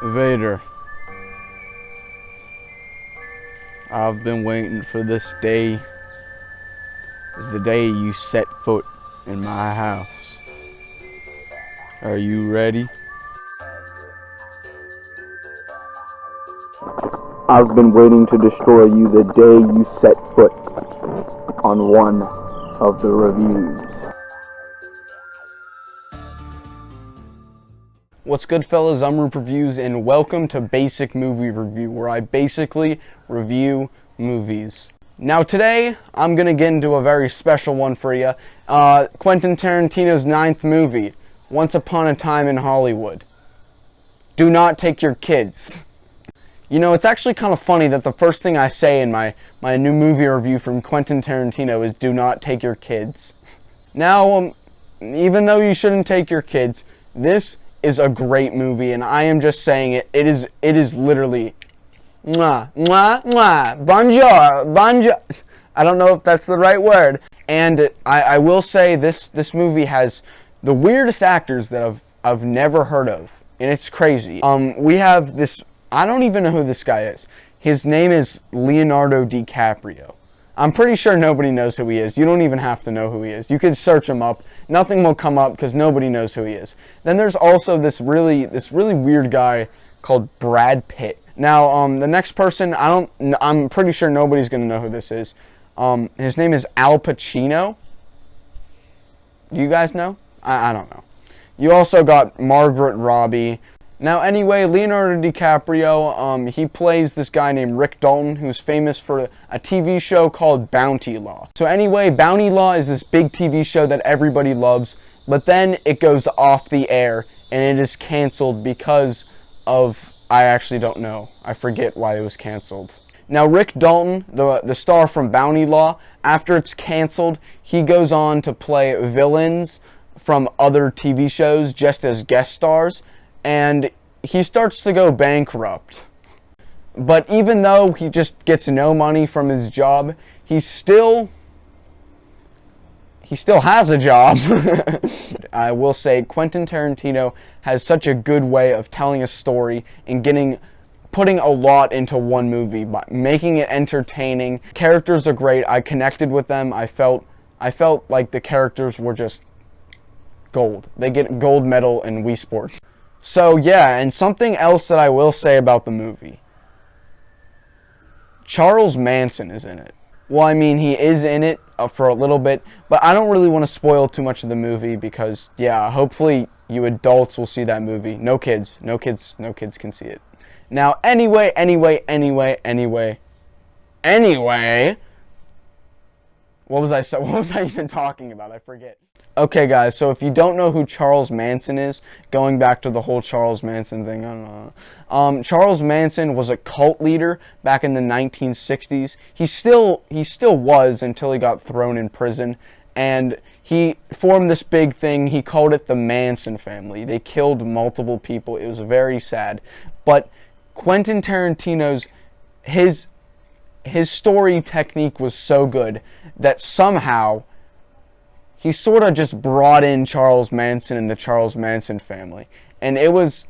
Vader, I've been waiting for this day, the day you set foot in my house. Are you ready? I've been waiting to destroy you the day you set foot on one of the reviews. What's good, fellas? I'm Roup Reviews, and welcome to Basic Movie Review, where I basically review movies. Now today, I'm going to get into a very special one for you. Quentin Tarantino's 9th movie, Once Upon a Time in Hollywood. Do not take your kids. You know, it's actually kind of funny that the first thing I say in my new movie review from Quentin Tarantino is do not take your kids. Now, even though you shouldn't take your kids, this is a great movie, and I am just saying it. It is literally mwah, mwah, mwah, bonjour, bonjour. I don't know if that's the right word. And I will say this movie has the weirdest actors that I've never heard of, and it's crazy. We have this, I don't even know who this guy is. His name is Leonardo DiCaprio. I'm pretty sure nobody knows who he is. You don't even have to know who he is. You could search him up. Nothing will come up because nobody knows who he is. Then there's also this really weird guy called Brad Pitt. Now, the next person, I'm pretty sure nobody's going to know who this is. His name is Al Pacino. Do you guys know? I don't know. You also got Margaret Robbie. Now, anyway, Leonardo DiCaprio, he plays this guy named Rick Dalton, who's famous for a TV show called Bounty Law. So anyway, Bounty Law is this big TV show that everybody loves, but then it goes off the air, and it is canceled because of, I actually don't know. I forget why it was canceled. Now, Rick Dalton, the star from Bounty Law, after it's canceled, he goes on to play villains from other TV shows just as guest stars, and he starts to go bankrupt. But even though he just gets no money from his job, he still has a job. I will say Quentin Tarantino has such a good way of telling a story and putting a lot into one movie, by making it entertaining. Characters are great. I connected with them. I felt like the characters were just gold. They get gold medal in Wii Sports. So yeah, and something else that I will say about the movie. Charles Manson is in it. Well, I mean, he is in it for a little bit, but I don't really want to spoil too much of the movie because, yeah, hopefully you adults will see that movie. No kids can see it. Now, anyway. What was I even talking about? I forget. Okay, guys, so if you don't know who Charles Manson is, going back to the whole Charles Manson thing, I don't know. Charles Manson was a cult leader back in the 1960s. He still was until he got thrown in prison, and he formed this big thing. He called it the Manson family. They killed multiple people. It was very sad. But Quentin Tarantino's, his story technique was so good that somehow he sort of just brought in Charles Manson and the Charles Manson family. And it was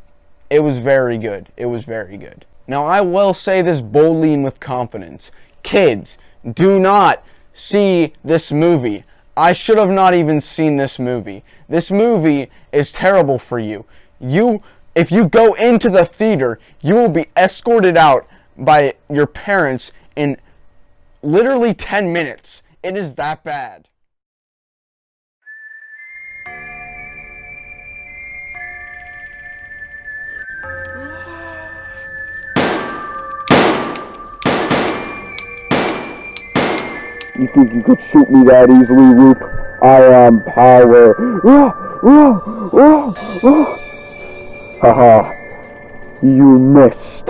very good. It was very good. Now, I will say this boldly and with confidence. Kids, do not see this movie. I should have not even seen this movie. This movie is terrible for you. If you go into the theater, you will be escorted out by your parents in literally 10 minutes. It is that bad. You think you could shoot me that easily, Roup? I am power. Haha. You missed.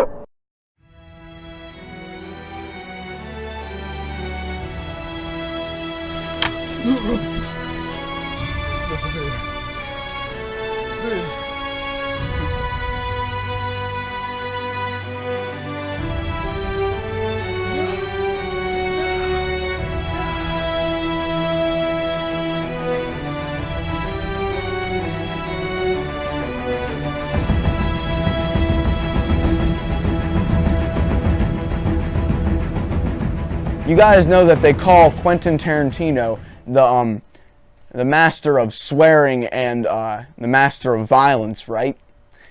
You guys know that they call Quentin Tarantino the master of swearing and the master of violence, right?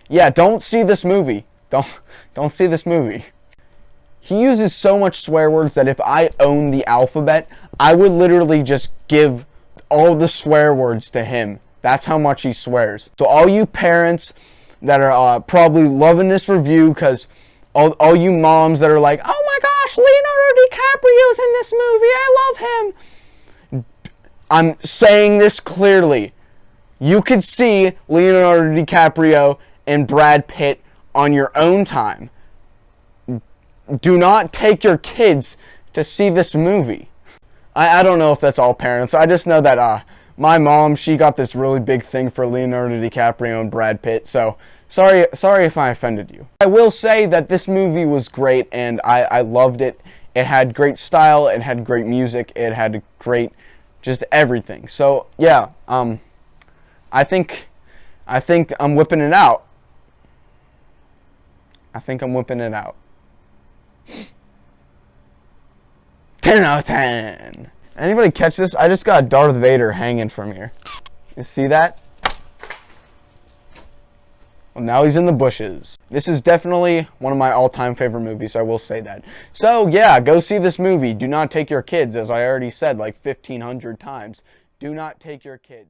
Yeah, don't see this movie. Don't see this movie. He uses so much swear words that if I owned the alphabet, I would literally just give all the swear words to him. That's how much he swears. So all you parents that are probably loving this review, because all you moms that are like, oh my gosh, Leonardo DiCaprio's in this movie, I love him. I'm saying this clearly. You could see Leonardo DiCaprio and Brad Pitt on your own time. Do not take your kids to see this movie. I don't know if that's all parents. I just know that my mom, she got this really big thing for Leonardo DiCaprio and Brad Pitt. So sorry if I offended you. I will say that this movie was great and I loved it. It had great style. It had great music. It had great just everything. So yeah, I think I'm whipping it out. I think I'm whipping it out. 10 out of 10. Anybody catch this? I just got Darth Vader hanging from here. You see that? Well, now he's in the bushes. This is definitely one of my all-time favorite movies, I will say that. So, yeah, go see this movie. Do not take your kids, as I already said like 1,500 times. Do not take your kids.